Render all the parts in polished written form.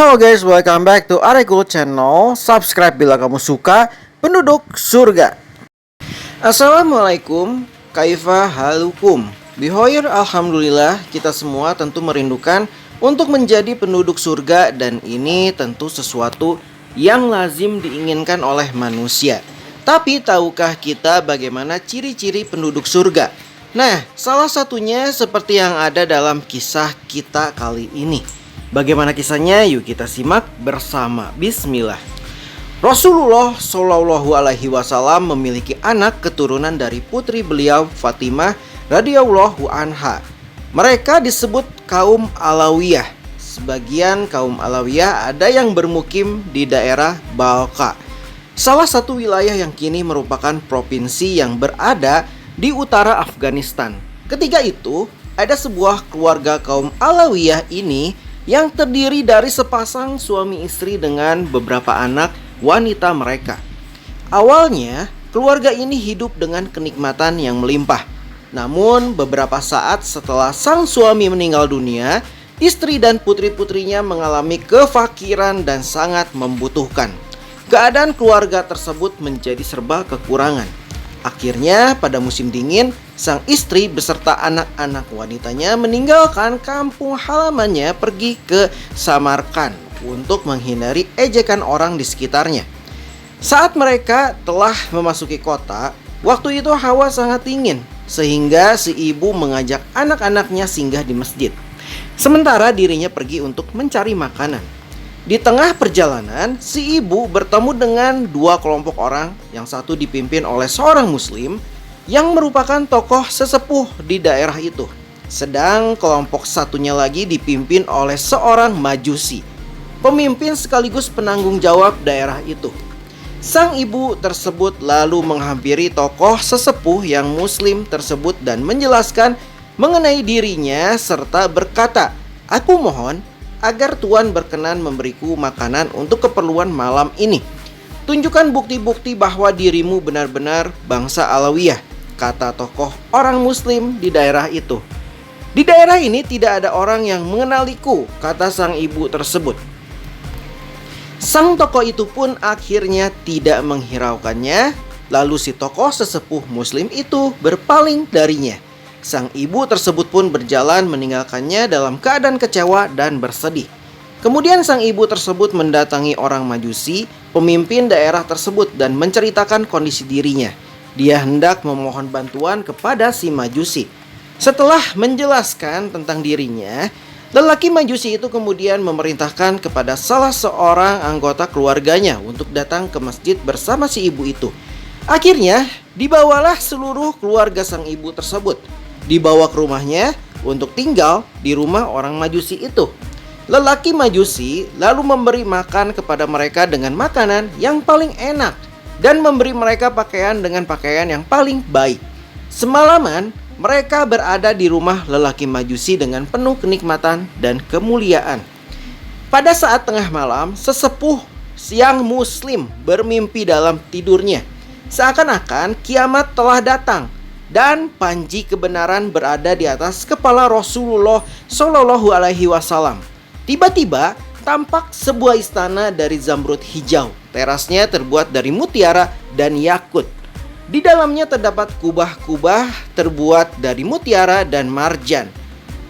Halo guys, welcome back to Areku Channel. Subscribe bila kamu suka penduduk surga. Assalamualaikum, kaifa halukum. Bihoir, alhamdulillah, kita semua tentu merindukan untuk menjadi penduduk surga. Dan ini tentu sesuatu yang lazim diinginkan oleh manusia. Tapi tahukah kita bagaimana ciri-ciri penduduk surga? Nah, salah satunya seperti yang ada dalam kisah kita kali ini. Bagaimana kisahnya? Yuk kita simak bersama. Bismillah. Rasulullah Shallallahu Alaihi Wasallam memiliki anak keturunan dari putri beliau Fatimah radhiyallahu anha. Mereka disebut kaum Alawiyah. Sebagian kaum Alawiyah ada yang bermukim di daerah Balqa, salah satu wilayah yang kini merupakan provinsi yang berada di utara Afghanistan. Ketika itu, ada sebuah keluarga kaum Alawiyah ini yang terdiri dari sepasang suami istri dengan beberapa anak wanita mereka. Awalnya, keluarga ini hidup dengan kenikmatan yang melimpah. Namun, beberapa saat setelah sang suami meninggal dunia, istri dan putri-putrinya mengalami kefakiran dan sangat membutuhkan. Keadaan keluarga tersebut menjadi serba kekurangan. Akhirnya pada musim dingin, sang istri beserta anak-anak wanitanya meninggalkan kampung halamannya pergi ke Samarkand untuk menghindari ejekan orang di sekitarnya. Saat mereka telah memasuki kota, waktu itu hawa sangat dingin, sehingga si ibu mengajak anak-anaknya singgah di masjid, sementara dirinya pergi untuk mencari makanan. Di tengah perjalanan, si ibu bertemu dengan dua kelompok orang, yang satu dipimpin oleh seorang muslim yang merupakan tokoh sesepuh di daerah itu. Sedang kelompok satunya lagi dipimpin oleh seorang majusi, pemimpin sekaligus penanggung jawab daerah itu. Sang ibu tersebut lalu menghampiri tokoh sesepuh yang muslim tersebut dan menjelaskan mengenai dirinya serta berkata, "Aku mohon agar Tuhan berkenan memberiku makanan untuk keperluan malam ini. Tunjukkan bukti-bukti bahwa dirimu benar-benar bangsa Alawiyah," kata tokoh orang muslim di daerah itu. "Di daerah ini tidak ada orang yang mengenaliku," kata sang ibu tersebut. Sang tokoh itu pun akhirnya tidak menghiraukannya. Lalu si tokoh sesepuh muslim itu berpaling darinya. Sang ibu tersebut pun berjalan meninggalkannya dalam keadaan kecewa dan bersedih. Kemudian sang ibu tersebut mendatangi orang majusi, pemimpin daerah tersebut, dan menceritakan kondisi dirinya. Dia hendak memohon bantuan kepada si majusi. Setelah menjelaskan tentang dirinya, lelaki majusi itu kemudian memerintahkan kepada salah seorang anggota keluarganya untuk datang ke masjid bersama si ibu itu. Akhirnya dibawalah seluruh keluarga sang ibu tersebut, dibawa ke rumahnya untuk tinggal di rumah orang majusi itu. Lelaki majusi lalu memberi makan kepada mereka dengan makanan yang paling enak dan memberi mereka pakaian dengan pakaian yang paling baik. Semalaman mereka berada di rumah lelaki majusi dengan penuh kenikmatan dan kemuliaan. Pada saat tengah malam, sesepuh yang muslim bermimpi dalam tidurnya, seakan-akan kiamat telah datang dan panji kebenaran berada di atas kepala Rasulullah Shallallahu Alaihi Wasallam. Tiba-tiba tampak sebuah istana dari zamrud hijau. Terasnya terbuat dari mutiara dan yakut. Di dalamnya terdapat kubah-kubah terbuat dari mutiara dan marjan.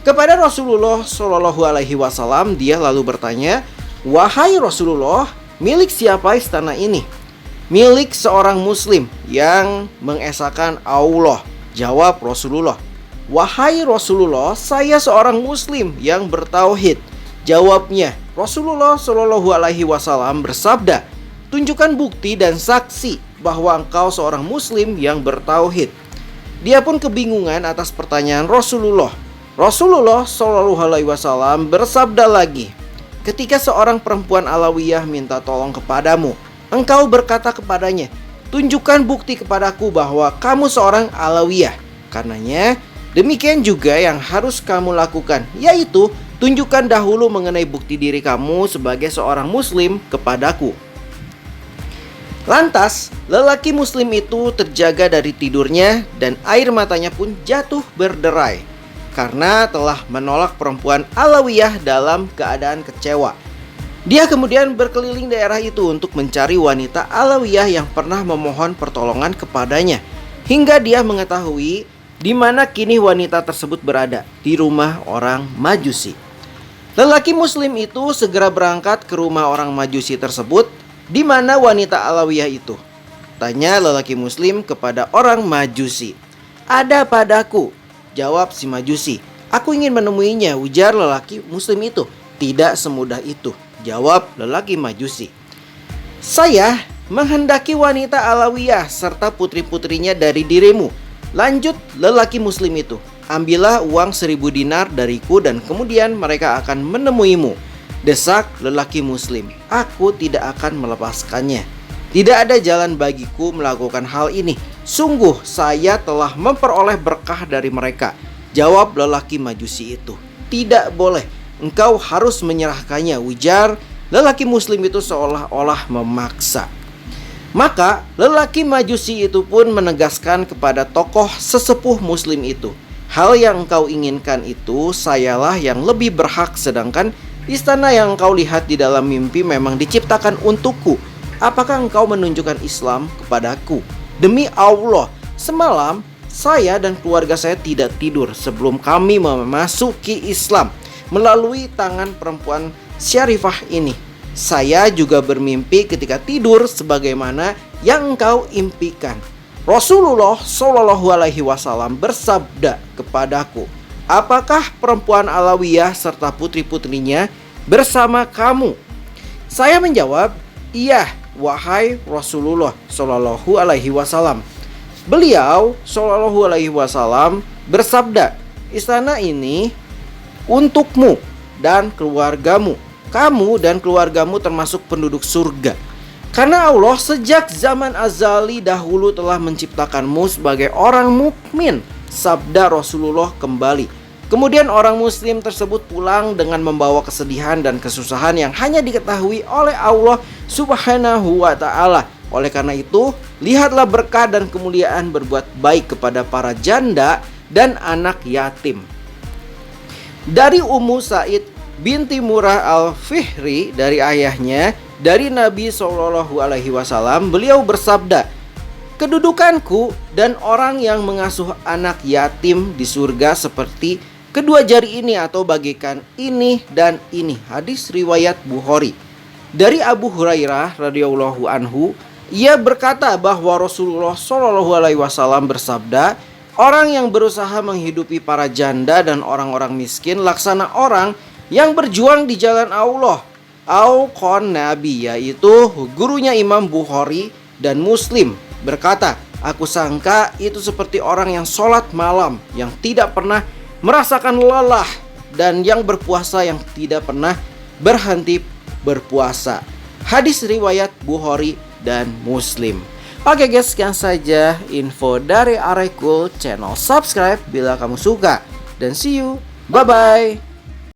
Kepada Rasulullah Shallallahu Alaihi Wasallam, dia lalu bertanya, "Wahai Rasulullah, milik siapa istana ini?" "Milik seorang muslim yang mengesahkan Allah," jawab Rasulullah. "Wahai Rasulullah, saya seorang muslim yang bertauhid," jawabnya. Rasulullah Shallallahu Alaihi Wasallam bersabda, "Tunjukkan bukti dan saksi bahwa engkau seorang muslim yang bertauhid." Dia pun kebingungan atas pertanyaan Rasulullah. Rasulullah Shallallahu Alaihi Wasallam bersabda lagi, "Ketika seorang perempuan Alawiyah minta tolong kepadamu, engkau berkata kepadanya, 'Tunjukkan bukti kepadaku bahwa kamu seorang Alawiyah.' Karenanya, demikian juga yang harus kamu lakukan, yaitu tunjukkan dahulu mengenai bukti diri kamu sebagai seorang muslim kepadaku." Lantas, lelaki muslim itu terjaga dari tidurnya dan air matanya pun jatuh berderai karena telah menolak perempuan Alawiyah dalam keadaan kecewa. Dia kemudian berkeliling daerah itu untuk mencari wanita Alawiyah yang pernah memohon pertolongan kepadanya, hingga dia mengetahui di mana kini wanita tersebut berada, di rumah orang Majusi. Lelaki muslim itu segera berangkat ke rumah orang Majusi tersebut. Di mana wanita Alawiyah itu? Tanya lelaki muslim kepada orang Majusi. Ada padaku, jawab si Majusi. Aku ingin menemuinya, ujar lelaki muslim itu. Tidak semudah itu, jawab lelaki Majusi. Saya menghendaki wanita Alawiyah serta putri-putrinya dari dirimu. Lanjut lelaki muslim itu. Ambillah uang 1000 dinar dariku dan kemudian mereka akan menemuimu. Desak lelaki muslim. Aku tidak akan melepaskannya. Tidak ada jalan bagiku melakukan hal ini. Sungguh saya telah memperoleh berkah dari mereka. Jawab lelaki Majusi itu. Tidak boleh. Engkau harus menyerahkannya, ujar lelaki muslim itu seolah-olah memaksa. Maka lelaki Majusi itu pun menegaskan kepada tokoh sesepuh muslim itu. Hal yang engkau inginkan itu sayalah yang lebih berhak, sedangkan istana yang engkau lihat di dalam mimpi memang diciptakan untukku. Apakah engkau menunjukkan Islam kepadaku? Demi Allah, semalam saya dan keluarga saya tidak tidur sebelum kami memasuki Islam melalui tangan perempuan Syarifah ini. Saya juga bermimpi ketika tidur sebagaimana yang engkau impikan. Rasulullah Shallallahu Alaihi Wasallam bersabda kepadaku, apakah perempuan Alawiyah serta putri-putrinya bersama kamu? Saya menjawab, iya, wahai Rasulullah Shallallahu Alaihi Wasallam. Beliau Shallallahu Alaihi Wasallam bersabda, istana ini untukmu dan keluargamu. Kamu dan keluargamu termasuk penduduk surga. Karena Allah sejak zaman azali dahulu telah menciptakanmu sebagai orang mukmin, sabda Rasulullah kembali. Kemudian orang muslim tersebut pulang dengan membawa kesedihan dan kesusahan yang hanya diketahui oleh Allah Subhanahu wa ta'ala. Oleh karena itu, lihatlah berkah dan kemuliaan berbuat baik kepada para janda dan anak yatim. Dari Ummu Said binti Murrah al-Fihri, dari ayahnya, dari Nabi Shallallahu Alaihi Wasallam, beliau bersabda, kedudukanku dan orang yang mengasuh anak yatim di surga seperti kedua jari ini atau bagaikan ini dan ini. Hadis riwayat Bukhari. Dari Abu Hurairah radhiyallahu anhu, ia berkata bahwa Rasulullah Shallallahu Alaihi Wasallam bersabda, orang yang berusaha menghidupi para janda dan orang-orang miskin laksana orang yang berjuang di jalan Allah. Al-Qon Nabi, yaitu gurunya Imam Bukhari dan Muslim, berkata, aku sangka itu seperti orang yang sholat malam, yang tidak pernah merasakan lelah, dan yang berpuasa yang tidak pernah berhenti berpuasa. Hadis riwayat Bukhari dan Muslim. Oke guys, sekian saja info dari Arekul Channel. Subscribe bila kamu suka, dan see you, bye bye.